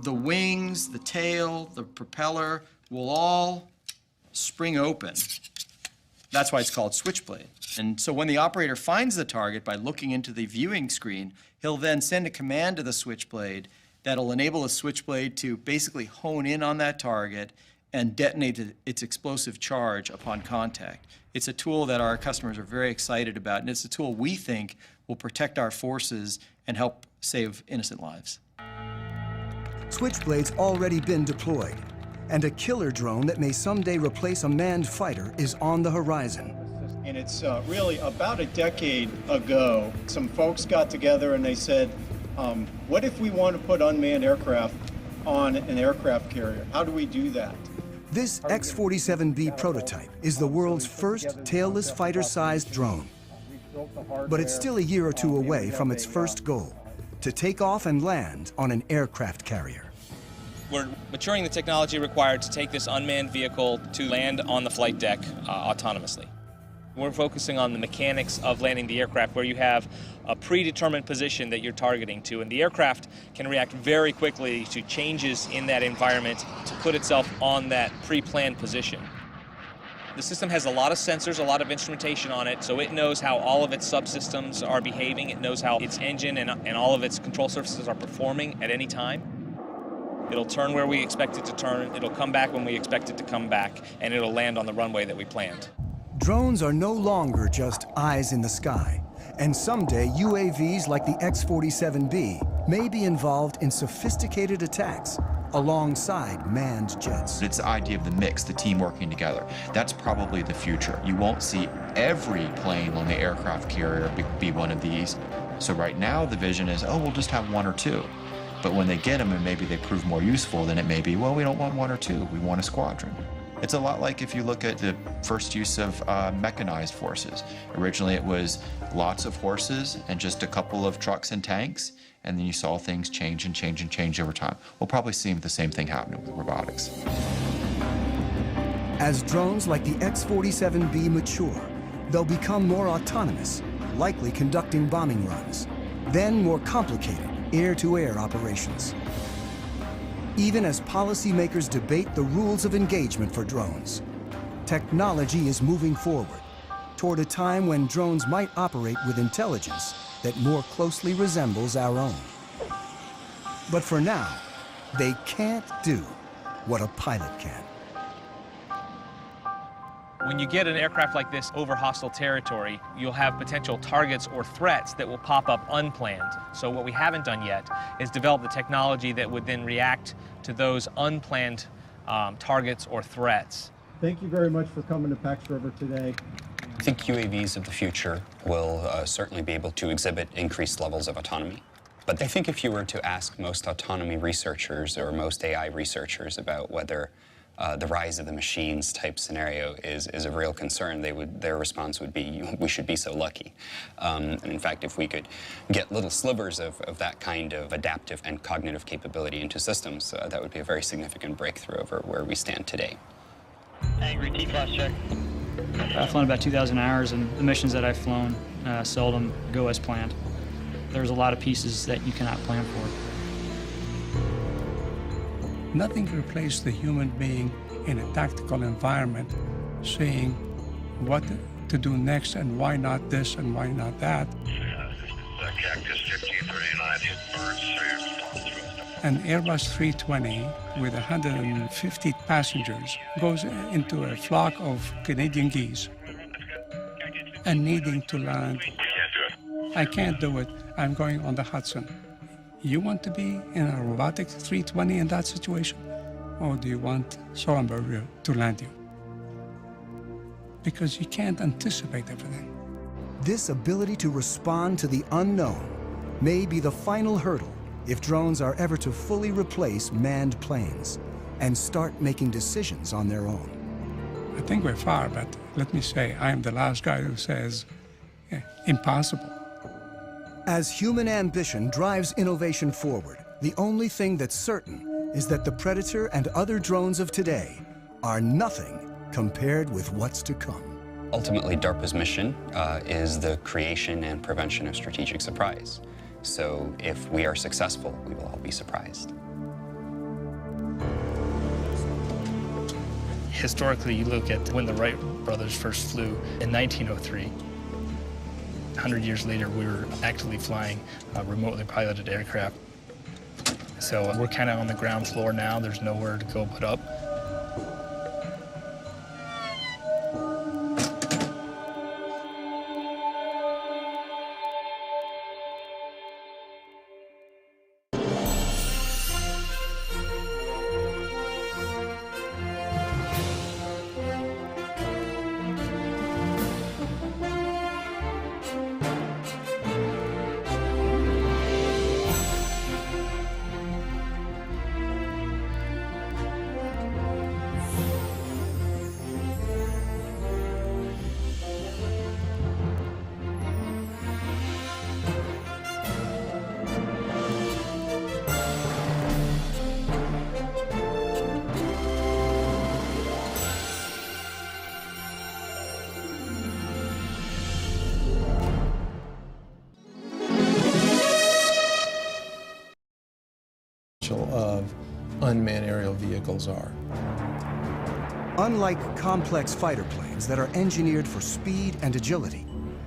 the wings, the tail, the propeller will all spring open. That's why it's called Switchblade. And so when the operator finds the target by looking into the viewing screen, he'll then send a command to the Switchblade that'll enable the Switchblade to basically hone in on that target and detonate its explosive charge upon contact. It's a tool that our customers are very excited about, and it's a tool we think will protect our forces and help save innocent lives. Switchblade's already been deployed, and a killer drone that may someday replace a manned fighter is on the horizon. And it's really about a decade ago, some folks got together and they said, what if we want to put unmanned aircraft on an aircraft carrier? How do we do that? This X-47B prototype is the world's first tailless fighter-sized drone. But it's still a year or two away from its first goal, to take off and land on an aircraft carrier. We're maturing the technology required to take this unmanned vehicle to land on the flight deck autonomously. We're focusing on the mechanics of landing the aircraft, where you have a predetermined position that you're targeting to, and the aircraft can react very quickly to changes in that environment to put itself on that pre-planned position. The system has a lot of sensors, a lot of instrumentation on it, so it knows how all of its subsystems are behaving. It knows how its engine and all of its control surfaces are performing at any time. It'll turn where we expect it to turn, it'll come back when we expect it to come back, and it'll land on the runway that we planned. Drones are no longer just eyes in the sky, and someday UAVs like the X-47B may be involved in sophisticated attacks alongside manned jets. It's the idea of the mix, the team working together. That's probably the future. You won't see every plane on the aircraft carrier be one of these. So right now the vision is, oh, we'll just have one or two. But when they get them and maybe they prove more useful, then it may be, well, we don't want one or two, we want a squadron. It's a lot like if you look at the first use of mechanized forces. Originally it was lots of horses and just a couple of trucks and tanks, and then you saw things change and change and change over time. We'll probably see the same thing happening with robotics. As drones like the X-47B mature, they'll become more autonomous, likely conducting bombing runs, then more complicated air-to-air operations. Even as policymakers debate the rules of engagement for drones, technology is moving forward toward a time when drones might operate with intelligence that more closely resembles our own. But for now, they can't do what a pilot can. When you get an aircraft like this over hostile territory, you'll have potential targets or threats that will pop up unplanned. So what we haven't done yet is develop the technology that would then react to those unplanned targets or threats. Thank you very much for coming to Pax River today. I think UAVs of the future will certainly be able to exhibit increased levels of autonomy. But I think if you were to ask most autonomy researchers or most AI researchers about whether the rise of the machines type scenario is a real concern, their response would be, we should be so lucky. And in fact, if we could get little slivers of that kind of adaptive and cognitive capability into systems, that would be a very significant breakthrough over where we stand today. Angry T-class check. I've flown about 2,000 hours, and the missions that I've flown seldom go as planned. There's a lot of pieces that you cannot plan for. Nothing replaces the human being in a tactical environment, saying what to do next and why not this and why not that. An Airbus 320 with 150 passengers goes into a flock of Canadian geese and needing to land. I can't do it. I'm going on the Hudson. You want to be in a robotic 320 in that situation? Or do you want Sullenberger to land you? Because you can't anticipate everything. This ability to respond to the unknown may be the final hurdle if drones are ever to fully replace manned planes and start making decisions on their own. I think we're far, but let me say, I am the last guy who says, impossible. As human ambition drives innovation forward, the only thing that's certain is that the Predator and other drones of today are nothing compared with what's to come. Ultimately, DARPA's mission is the creation and prevention of strategic surprise. So if we are successful, we will all be surprised. Historically, you look at when the Wright brothers first flew in 1903. 100 years later, we were actively flying remotely piloted aircraft. So we're kind of on the ground floor now. There's nowhere to go but up. Of unmanned aerial vehicles are. Unlike complex fighter planes that are engineered for speed and agility,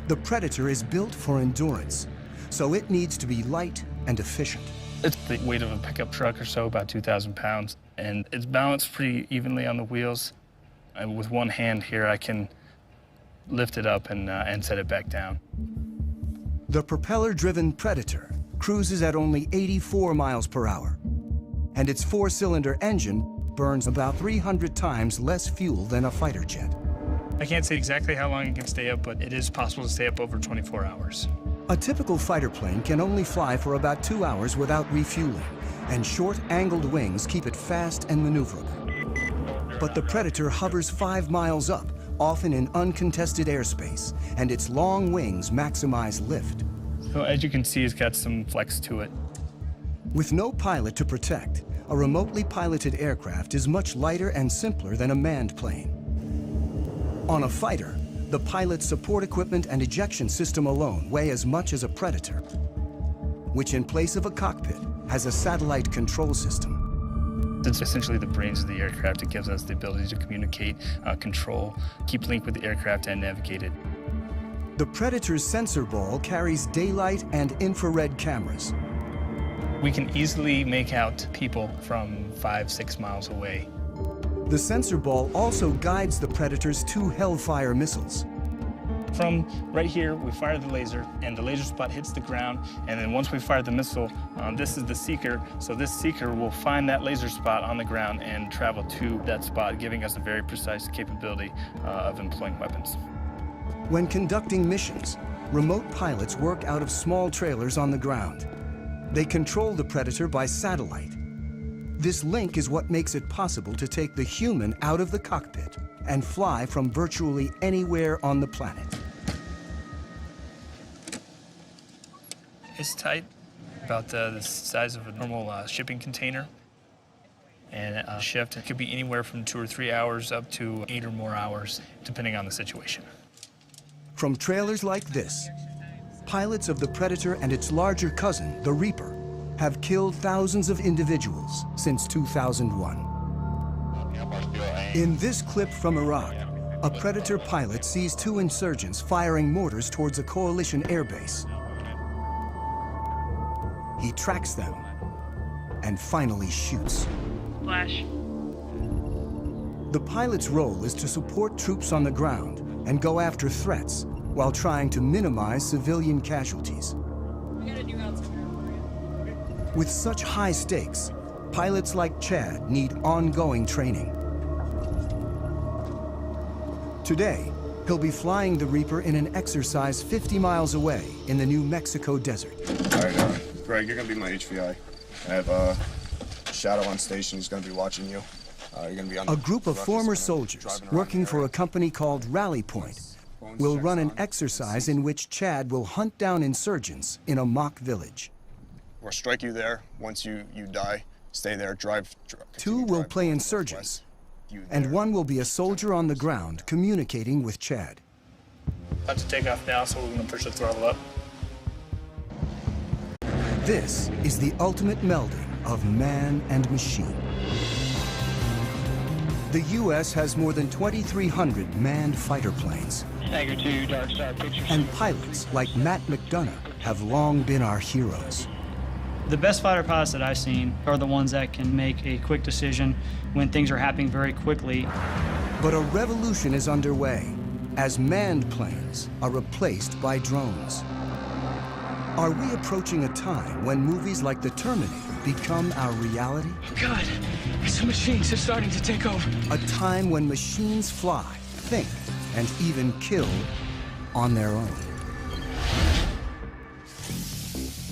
the Predator is built for endurance, so it needs to be light and efficient. It's the weight of a pickup truck or so, about 2,000 pounds, and it's balanced pretty evenly on the wheels. And with one hand here, I can lift it up and set it back down. The propeller-driven Predator cruises at only 84 miles per hour, and its four-cylinder engine burns about 300 times less fuel than a fighter jet. I can't say exactly how long it can stay up, but it is possible to stay up over 24 hours. A typical fighter plane can only fly for about 2 hours without refueling, and short, angled wings keep it fast and maneuverable. But the Predator hovers 5 miles up, often in uncontested airspace, and its long wings maximize lift. So as you can see, it's got some flex to it. With no pilot to protect, a remotely piloted aircraft is much lighter and simpler than a manned plane. On a fighter, the pilot's support equipment and ejection system alone weigh as much as a Predator, which in place of a cockpit has a satellite control system. It's essentially the brains of the aircraft. It gives us the ability to communicate, control, keep link with the aircraft, and navigate it. The Predator's sensor ball carries daylight and infrared cameras. We can easily make out people from 5-6 miles away. The sensor ball also guides the Predator's 2 Hellfire missiles. From right here, we fire the laser, and the laser spot hits the ground, and then once we fire the missile, this is the seeker, so this seeker will find that laser spot on the ground and travel to that spot, giving us a very precise capability of employing weapons. When conducting missions, remote pilots work out of small trailers on the ground. They control the Predator by satellite. This link is what makes it possible to take the human out of the cockpit and fly from virtually anywhere on the planet. It's tight, about the size of a normal shipping container. And a shift, it could be anywhere from 2 or 3 hours up to 8 or more hours, depending on the situation. From trailers like this, pilots of the Predator and its larger cousin, the Reaper, have killed thousands of individuals since 2001. In this clip from Iraq, a Predator pilot sees 2 insurgents firing mortars towards a coalition airbase. He tracks them and finally shoots. Flash. The pilot's role is to support troops on the ground and go after threats while trying to minimize civilian casualties. With such high stakes, pilots like Chad need ongoing training. Today, he'll be flying the Reaper in an exercise 50 miles away in the New Mexico desert. All right, Greg, you're gonna be my HVI. I have Shadow on station. He's gonna be watching you. You're gonna be on a group of former soldiers working for a company called Rally Point we'll run an exercise in which Chad will hunt down insurgents in a mock village. We'll strike you there. Once you die, stay there, drive. Two will play insurgents, and one will be a soldier on the ground communicating with Chad. About to take off now, so we're going to push the throttle up. This is the ultimate melding of man and machine. The U.S. has more than 2,300 manned fighter planes. Tiger 2, Dark Star pictures. And pilots like Matt McDonough have long been our heroes. The best fighter pilots that I've seen are the ones that can make a quick decision when things are happening very quickly. But a revolution is underway as manned planes are replaced by drones. Are we approaching a time when movies like The Terminator become our reality? God, some machines are starting to take over. A time when machines fly, think, and even kill on their own.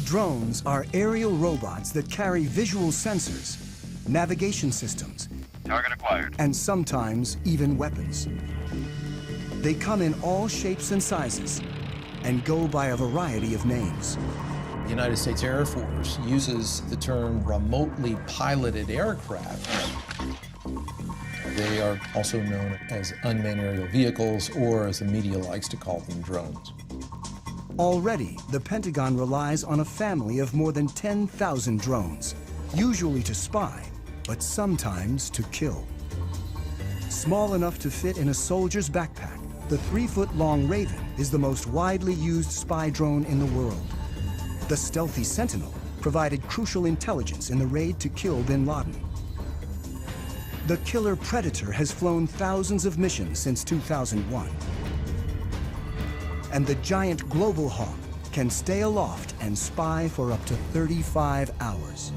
Drones are aerial robots that carry visual sensors, navigation systems, target acquired, and sometimes even weapons. They come in all shapes and sizes and go by a variety of names. The United States Air Force uses the term remotely piloted aircraft. They are also known as unmanned aerial vehicles, or as the media likes to call them, drones. Already, the Pentagon relies on a family of more than 10,000 drones, usually to spy, but sometimes to kill. Small enough to fit in a soldier's backpack, the 3-foot-long Raven is the most widely used spy drone in the world. The stealthy Sentinel provided crucial intelligence in the raid to kill bin Laden. The killer Predator has flown thousands of missions since 2001. And the giant Global Hawk can stay aloft and spy for up to 35 hours.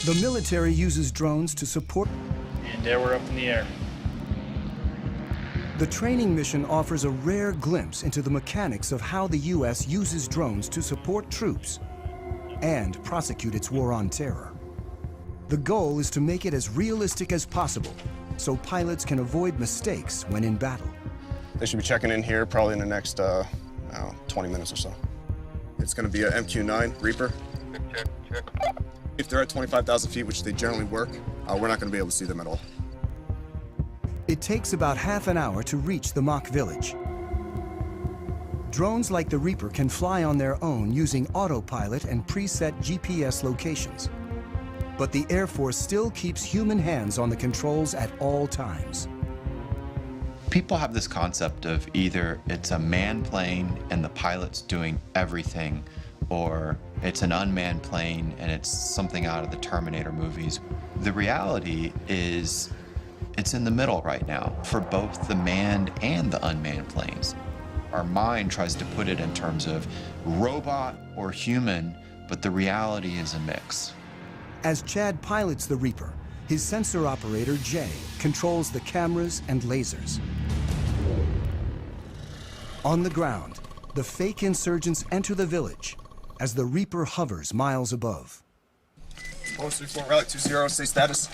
The military uses drones to support... And there we're up in the air. The training mission offers a rare glimpse into the mechanics of how the U.S. uses drones to support troops and prosecute its war on terror. The goal is to make it as realistic as possible so pilots can avoid mistakes when in battle. They should be checking in here probably in the next 20 minutes or so. It's going to be an MQ-9 Reaper. Check. If they're at 25,000 feet, which they generally work, we're not going to be able to see them at all. It takes about half an hour to reach the mock village. Drones like the Reaper can fly on their own using autopilot and preset GPS locations. But the Air Force still keeps human hands on the controls at all times. People have this concept of either it's a manned plane and the pilot's doing everything, or it's an unmanned plane and it's something out of the Terminator movies. The reality is it's in the middle right now for both the manned and the unmanned planes. Our mind tries to put it in terms of robot or human, but the reality is a mix. As Chad pilots the Reaper, his sensor operator, Jay, controls the cameras and lasers. On the ground, the fake insurgents enter the village as the Reaper hovers miles above. Bones 3-4, rally 20, stay status.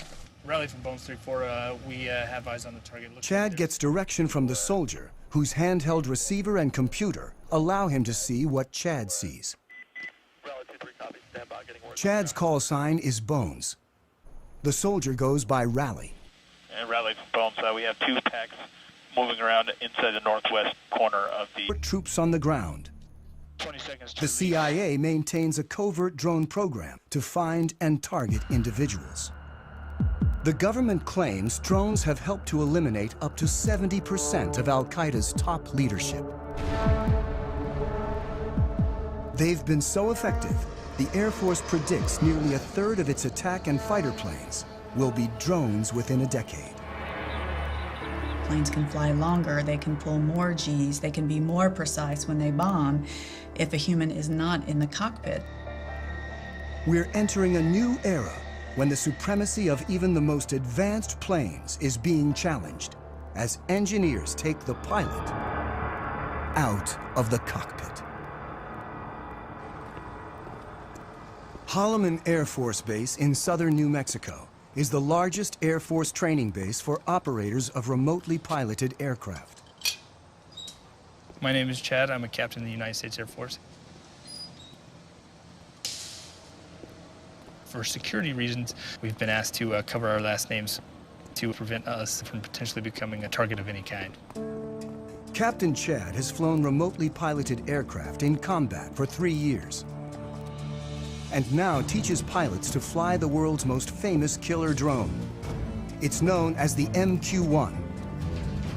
Rally from Bones 3-4, we have eyes on the target. Chad gets direction from the soldier, whose handheld receiver and computer allow him to see what Chad sees. Chad's call sign is Bones. The soldier goes by Rally. And Rally from Bones, we have 2 packs moving around inside the northwest corner of the... Troops on the ground. 20 seconds to The CIA maintains a covert drone program to find and target individuals. The government claims drones have helped to eliminate up to 70% of Al-Qaeda's top leadership. They've been so effective, the Air Force predicts nearly a third of its attack and fighter planes will be drones within a decade. Planes can fly longer, they can pull more Gs, they can be more precise when they bomb if a human is not in the cockpit. We're entering a new era when the supremacy of even the most advanced planes is being challenged as engineers take the pilot out of the cockpit. Holloman Air Force Base in southern New Mexico is the largest Air Force training base for operators of remotely piloted aircraft. My name is Chad. I'm a captain in the United States Air Force. For security reasons, we've been asked to cover our last names to prevent us from potentially becoming a target of any kind. Captain Chad has flown remotely piloted aircraft in combat for 3 years, and now teaches pilots to fly the world's most famous killer drone. It's known as the MQ-1,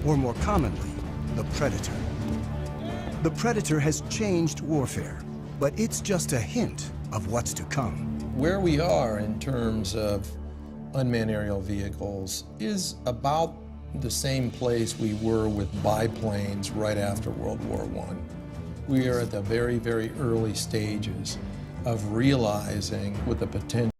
or more commonly, the Predator. The Predator has changed warfare, but it's just a hint of what's to come. Where we are in terms of unmanned aerial vehicles is about the same place we were with biplanes right after World War I. We are at the very, very early stages of realizing what the potential